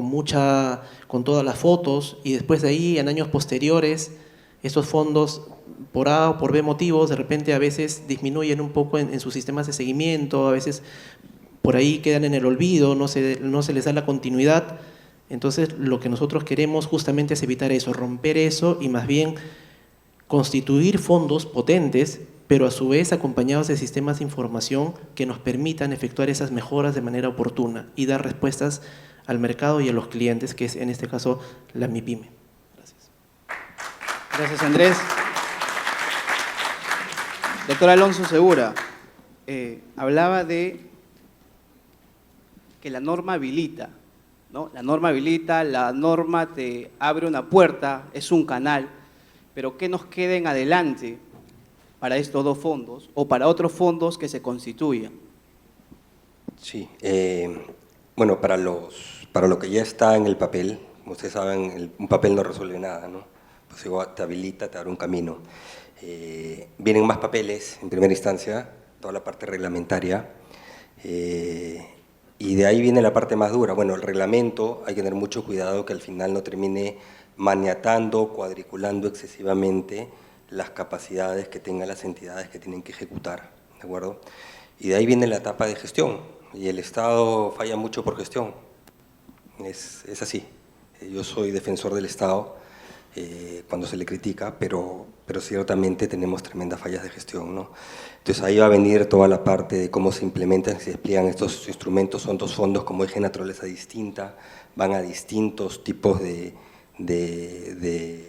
todas las fotos, y después de ahí, en años posteriores, esos fondos, por A o por B motivos, de repente a veces disminuyen un poco en sus sistemas de seguimiento, a veces por ahí quedan en el olvido, no se les da la continuidad. Entonces, lo que nosotros queremos justamente es evitar eso, romper eso y más bien constituir fondos potentes, pero a su vez acompañados de sistemas de información que nos permitan efectuar esas mejoras de manera oportuna y dar respuestas al mercado y a los clientes, que es en este caso la MIPYME. Gracias. Gracias, Andrés. Doctor Alonso Segura, hablaba de que la norma habilita, ¿no? La norma habilita, la norma te abre una puerta, es un canal, pero ¿qué nos queda en adelante para estos dos fondos o para otros fondos que se constituyan? Sí, bueno, para lo que ya está en el papel, como ustedes saben, un papel no resuelve nada, ¿no? Pues igual te habilita, te abre un camino. Vienen más papeles, en primera instancia, toda la parte reglamentaria, y de ahí viene la parte más dura. Bueno, el reglamento, hay que tener mucho cuidado que al final no termine maniatando, cuadriculando excesivamente las capacidades que tengan las entidades que tienen que ejecutar, ¿de acuerdo? Y de ahí viene la etapa de gestión, y el Estado falla mucho por gestión, es así. Yo soy defensor del Estado cuando se le critica, pero ciertamente tenemos tremendas fallas de gestión, ¿no? Entonces ahí va a venir toda la parte de cómo se implementan y se despliegan estos instrumentos. Son dos fondos como eje de naturaleza distinta, van a distintos tipos de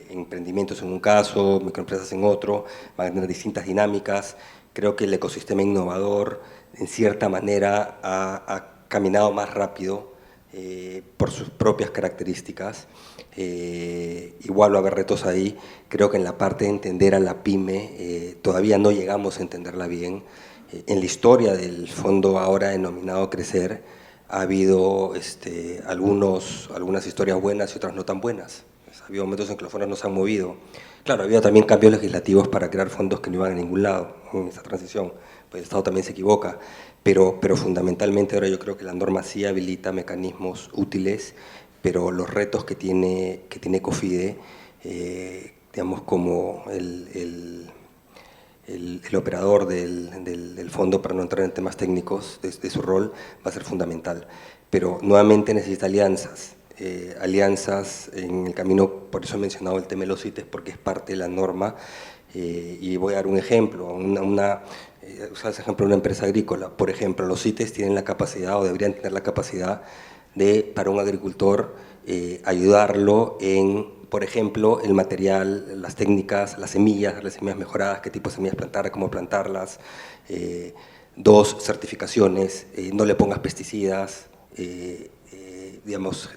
emprendimientos en un caso, microempresas en otro, van a tener distintas dinámicas. Creo que el ecosistema innovador, en cierta manera, ha caminado más rápido por sus propias características. Igual va a haber retos ahí. Creo que en la parte de entender a la pyme todavía no llegamos a entenderla bien. En la historia del fondo ahora denominado Crecer ha habido algunas historias buenas y otras no tan buenas. Ha habido momentos en que los fondos no se han movido. Claro, ha habido también cambios legislativos para crear fondos que no iban a ningún lado en esta transición. Pues el Estado también se equivoca, pero fundamentalmente ahora yo creo que la norma sí habilita mecanismos útiles, pero los retos que tiene COFIDE, digamos como el operador del fondo, para no entrar en temas técnicos de su rol, va a ser fundamental. Pero nuevamente necesita alianzas. Alianzas en el camino, por eso he mencionado el tema de los CITES, porque es parte de la norma, y voy a dar un ejemplo, usas ejemplo una empresa agrícola, por ejemplo, los CITES tienen la capacidad, o deberían tener la capacidad, para un agricultor, ayudarlo en, por ejemplo, el material, las técnicas, las semillas mejoradas, qué tipo de semillas plantar, cómo plantarlas, 2 certificaciones, no le pongas pesticidas, digamos,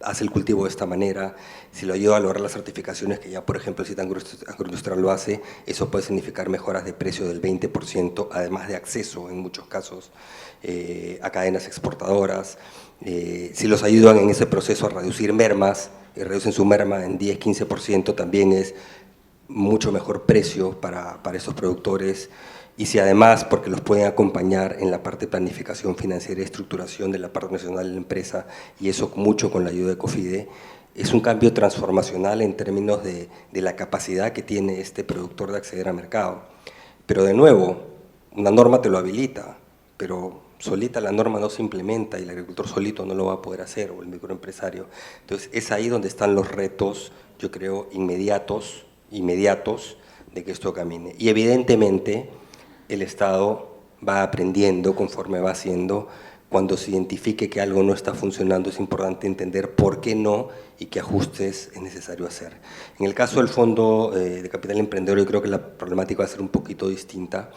hace el cultivo de esta manera. Si lo ayuda a lograr las certificaciones, que ya por ejemplo el CIT Agroindustrial lo hace, eso puede significar mejoras de precio del 20%, además de acceso en muchos casos a cadenas exportadoras. Si los ayudan en ese proceso a reducir mermas, y reducen su merma en 10-15%, también es mucho mejor precio para esos productores. Y si además, porque los pueden acompañar en la parte de planificación financiera y estructuración de la parte nacional de la empresa, y eso mucho con la ayuda de COFIDE, es un cambio transformacional en términos de la capacidad que tiene este productor de acceder al mercado. Pero de nuevo, una norma te lo habilita, pero solita la norma no se implementa y el agricultor solito no lo va a poder hacer, o el microempresario. Entonces es ahí donde están los retos, yo creo, inmediatos de que esto camine. Y evidentemente el Estado va aprendiendo conforme va haciendo. Cuando se identifique que algo no está funcionando, es importante entender por qué no y qué ajustes es necesario hacer. En el caso del Fondo de Capital Emprendedor, yo creo que la problemática va a ser un poquito distinta,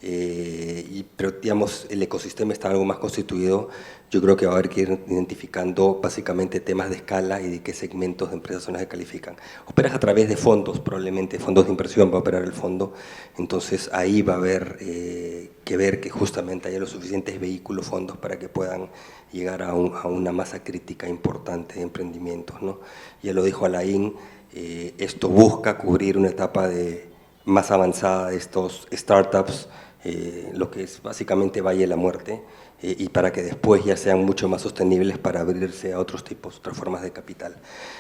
pero digamos, el ecosistema está algo más constituido. Yo creo que va a haber que ir identificando básicamente temas de escala y de qué segmentos de empresas son las que califican. Operas a través de fondos, probablemente fondos de inversión va a operar el fondo, entonces ahí va a haber que ver que justamente haya los suficientes vehículos, fondos para que puedan llegar a una masa crítica importante de emprendimientos, ¿no? Ya lo dijo Alain, esto busca cubrir una etapa más avanzada de estos startups, lo que es básicamente Valle de la Muerte, y para que después ya sean mucho más sostenibles para abrirse a otros tipos, otras formas de capital.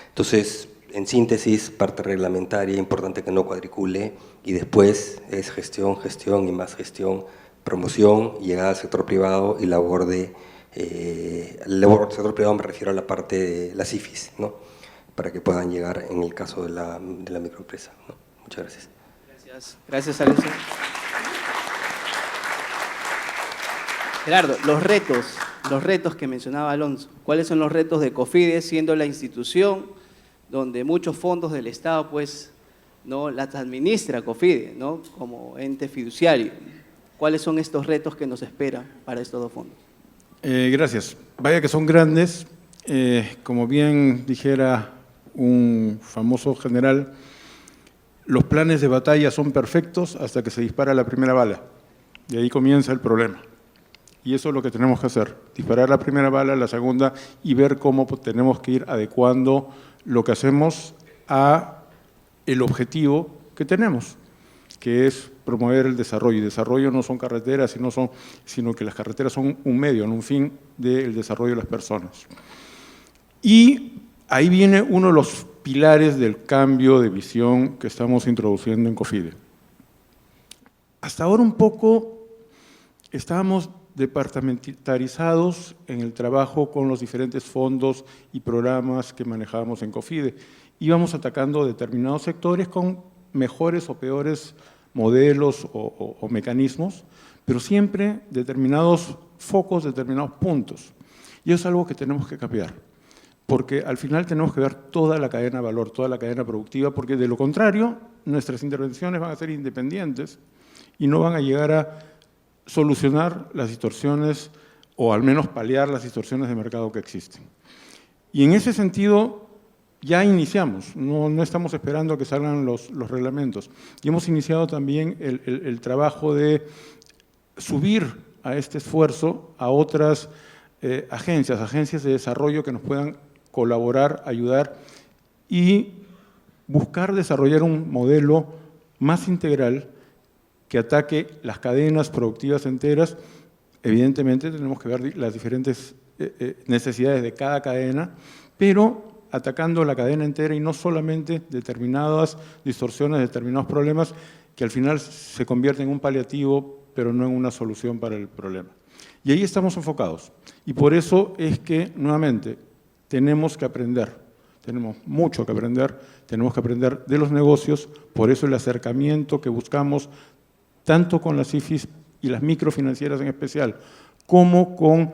Entonces, en síntesis, parte reglamentaria, importante que no cuadricule, y después es gestión y más gestión, promoción, llegada al sector privado y labor del sector privado, me refiero a la parte de las IFIs, ¿no? Para que puedan llegar en el caso de la microempresa, ¿no? Muchas gracias. Gracias, Alonso. Gerardo, los retos los retos que mencionaba Alonso. ¿Cuáles son los retos de COFIDE siendo la institución donde muchos fondos del Estado pues no las administra COFIDE, ¿no? Como ente fiduciario? ¿Cuáles son estos retos que nos esperan para estos dos fondos? Gracias. Vaya que son grandes. Como bien dijera un famoso general, los planes de batalla son perfectos hasta que se dispara la primera bala. Y ahí comienza el problema. Y eso es lo que tenemos que hacer, disparar la primera bala, la segunda, y ver cómo tenemos que ir adecuando lo que hacemos a el objetivo que tenemos, que es promover el desarrollo. Y desarrollo no son carreteras, sino que las carreteras son un medio, no un fin del desarrollo de las personas. Y ahí viene uno de los pilares del cambio de visión que estamos introduciendo en COFIDE. Hasta ahora un poco estábamos departamentalizados en el trabajo con los diferentes fondos y programas que manejábamos en COFIDE. Íbamos atacando determinados sectores con mejores o peores modelos o mecanismos, pero siempre determinados focos, determinados puntos. Y eso es algo que tenemos que cambiar, porque al final tenemos que ver toda la cadena de valor, toda la cadena productiva, porque de lo contrario, nuestras intervenciones van a ser independientes y no van a llegar a solucionar las distorsiones o al menos paliar las distorsiones de mercado que existen. Y en ese sentido ya iniciamos, no estamos esperando a que salgan los reglamentos. Y hemos iniciado también el trabajo de subir a este esfuerzo a otras agencias de desarrollo que nos puedan colaborar, ayudar y buscar desarrollar un modelo más integral que ataque las cadenas productivas enteras. Evidentemente tenemos que ver las diferentes necesidades de cada cadena, pero atacando la cadena entera y no solamente determinadas distorsiones, determinados problemas que al final se convierten en un paliativo, pero no en una solución para el problema. Y ahí estamos enfocados. Y por eso es que, nuevamente, tenemos que aprender. Tenemos mucho que aprender, tenemos que aprender de los negocios, por eso el acercamiento que buscamos tanto con las IFIs y las microfinancieras en especial, como con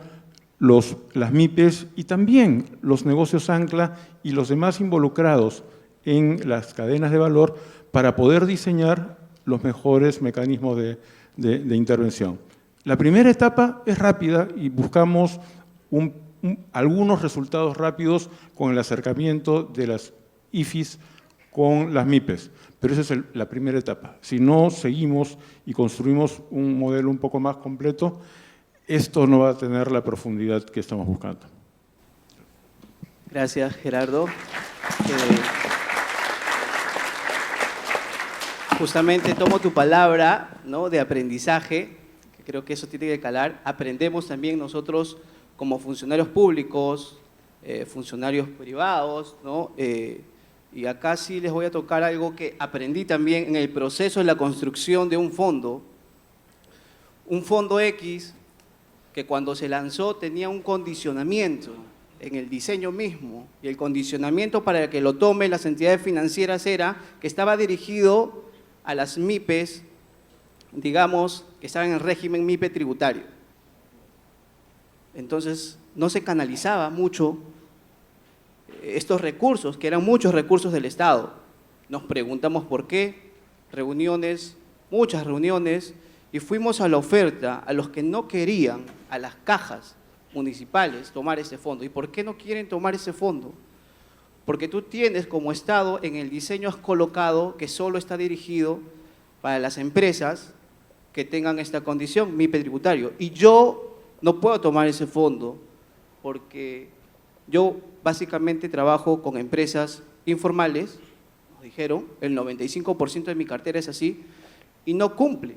las MIPES y también los negocios ancla y los demás involucrados en las cadenas de valor para poder diseñar los mejores mecanismos de intervención. La primera etapa es rápida y buscamos algunos resultados rápidos con el acercamiento de las IFIs con las MIPES, pero esa es la primera etapa. Si no seguimos y construimos un modelo un poco más completo, esto no va a tener la profundidad que estamos buscando. Gracias, Gerardo. Justamente tomo tu palabra, ¿no?, de aprendizaje, que creo que eso tiene que calar. Aprendemos también nosotros como funcionarios públicos, funcionarios privados, ¿no? Y acá sí les voy a tocar algo que aprendí también en el proceso de la construcción de un fondo X, que cuando se lanzó tenía un condicionamiento en el diseño mismo, y el condicionamiento para que lo tomen las entidades financieras era que estaba dirigido a las MIPES, digamos, que estaban en régimen MIPE tributario. Entonces, no se canalizaba mucho estos recursos, que eran muchos recursos del Estado. Nos preguntamos por qué, reuniones, muchas reuniones, y fuimos a la oferta a los que no querían, a las cajas municipales, tomar ese fondo. ¿Y por qué no quieren tomar ese fondo? Porque tú tienes como Estado, en el diseño has colocado que solo está dirigido para las empresas que tengan esta condición, MIPE tributario. Y yo no puedo tomar ese fondo porque yo básicamente trabajo con empresas informales, nos dijeron, el 95% de mi cartera es así, y no cumple.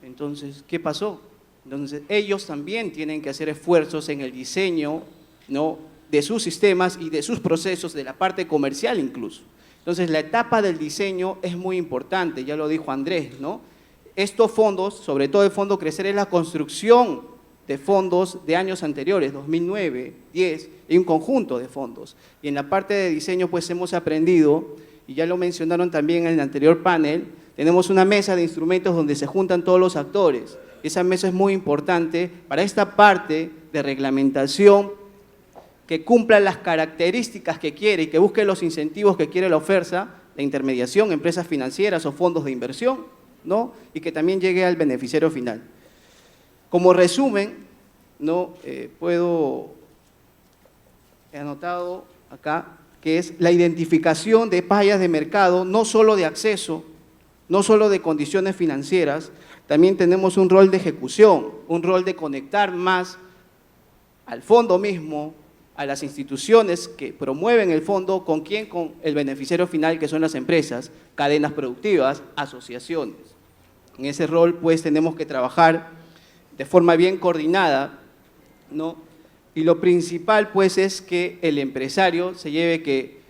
Entonces, ¿qué pasó? Entonces, ellos también tienen que hacer esfuerzos en el diseño, ¿no?, de sus sistemas y de sus procesos, de la parte comercial incluso. Entonces, la etapa del diseño es muy importante, ya lo dijo Andrés, ¿no? Estos fondos, sobre todo el Fondo Crecer, es la construcción de fondos de años anteriores, 2009, 10, y un conjunto de fondos. Y en la parte de diseño, pues hemos aprendido, y ya lo mencionaron también en el anterior panel, tenemos una mesa de instrumentos donde se juntan todos los actores. Esa mesa es muy importante para esta parte de reglamentación que cumpla las características que quiere y que busque los incentivos que quiere la oferta, la intermediación, empresas financieras o fondos de inversión, ¿no? Y que también llegue al beneficiario final. Como resumen, ¿no? He anotado acá que es la identificación de fallas de mercado, no solo de acceso, no solo de condiciones financieras, también tenemos un rol de ejecución, un rol de conectar más al fondo mismo, a las instituciones que promueven el fondo, ¿con quién? Con el beneficiario final, que son las empresas, cadenas productivas, asociaciones. En ese rol, pues, tenemos que trabajar de forma bien coordinada, ¿no? Y lo principal, pues, es que el empresario se lleve que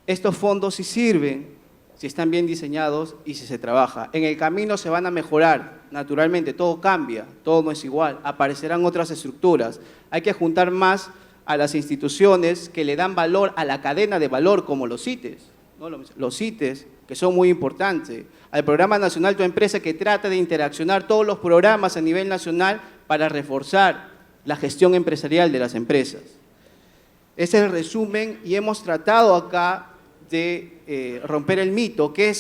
estos fondos sí sirven, si están bien diseñados y si se trabaja. En el camino se van a mejorar, naturalmente, todo cambia, todo no es igual, aparecerán otras estructuras. Hay que juntar más a las instituciones que le dan valor a la cadena de valor, como los CITES, ¿no? Los CITES, que son muy importantes, al Programa Nacional Tu Empresa, que trata de interaccionar todos los programas a nivel nacional para reforzar la gestión empresarial de las empresas. Ese es el resumen y hemos tratado acá de romper el mito, qué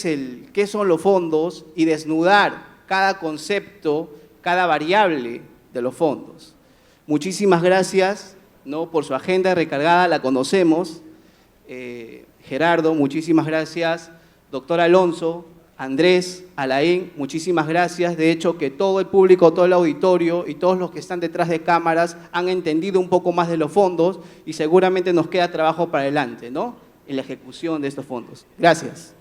son los fondos y desnudar cada concepto, cada variable de los fondos. Muchísimas gracias, ¿no? Por su agenda recargada, la conocemos. Gerardo, muchísimas gracias. Doctor Alonso, Andrés, Alain, muchísimas gracias. De hecho, que todo el público, todo el auditorio y todos los que están detrás de cámaras han entendido un poco más de los fondos y seguramente nos queda trabajo para adelante, ¿no? En la ejecución de estos fondos. Gracias.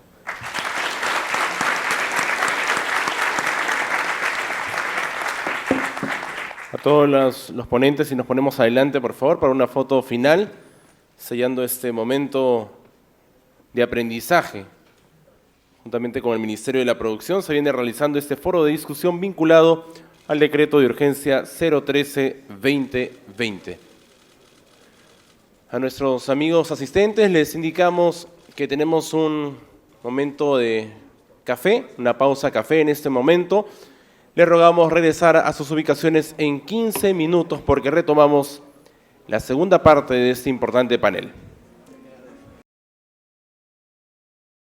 A todos los ponentes, si nos ponemos adelante, por favor, para una foto final, sellando este momento de aprendizaje. Juntamente con el Ministerio de la Producción, se viene realizando este foro de discusión vinculado al decreto de urgencia 013-2020. A nuestros amigos asistentes les indicamos que tenemos un momento de café, una pausa café en este momento. Les rogamos regresar a sus ubicaciones en 15 minutos porque retomamos la segunda parte de este importante panel.